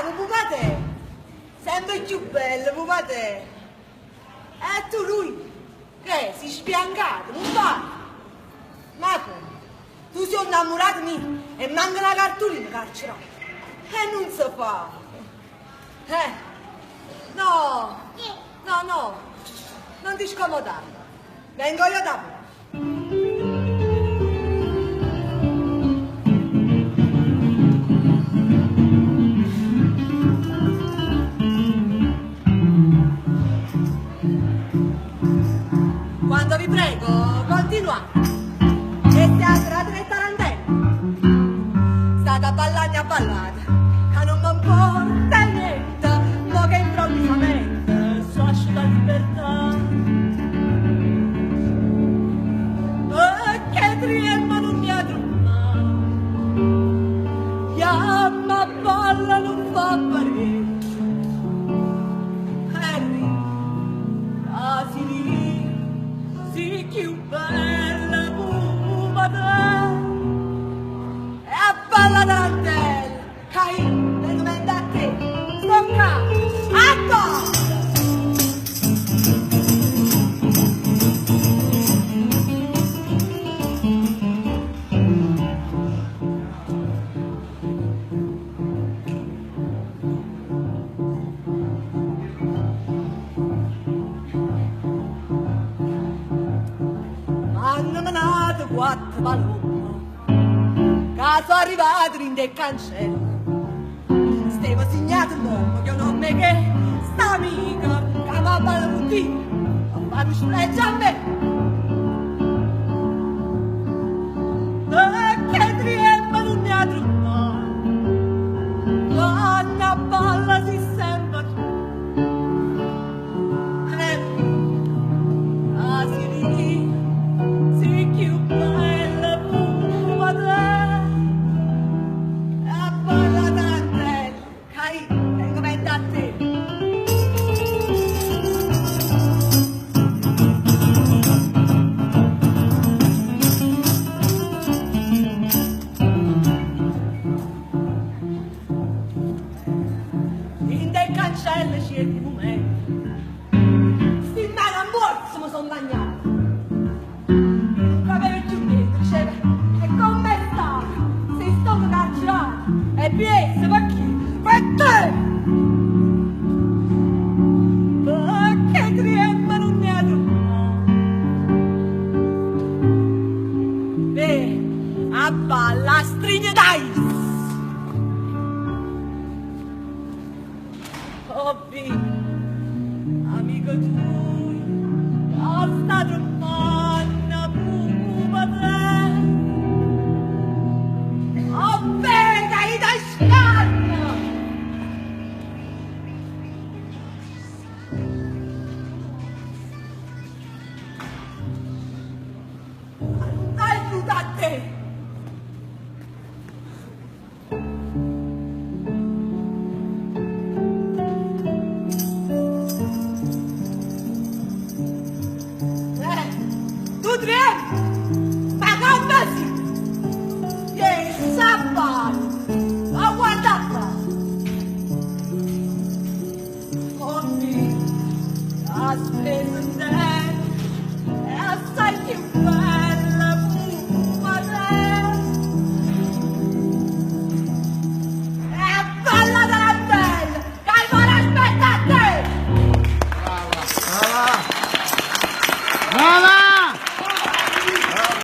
pupate! Sempre più bello, pupate! E tu lui? Che si spiancato, non va? Ma come? Tu sei innamorato di me e manca la cartolina carcerata. E non si fa. No, no, non ti scomodare. Vengo io da voi. Quando vi prego, continuate. E siate la tretta tarantella. State a ballare a ballare, che non mi importa niente, ma che improvvisamente so lascio la libertà. E che trema non mi adruna, chiama balla non fa apparire. Sì, più bella pupata e a balla dantella, cai, vengo da te, stocca, atto! Hanno menato quattro palommo, caso arrivato in del cancello, stava segnato il nome che non me che sta amica, che mi ha parlato puttino, a farmi sfreggia a me. E che trema non mi ha trovato, quando balla si sembra tu. In dei cancelli c'è il momento, sti mani a morso mi son bagnato. Non avevo più niente, diceva, e come sta? Sei stato carcerato, e piezza per chi? Per te! Ma che trema non mi ha trovato. Beh, a balla strigne dai! Hobby, amico tuo, sta troppo.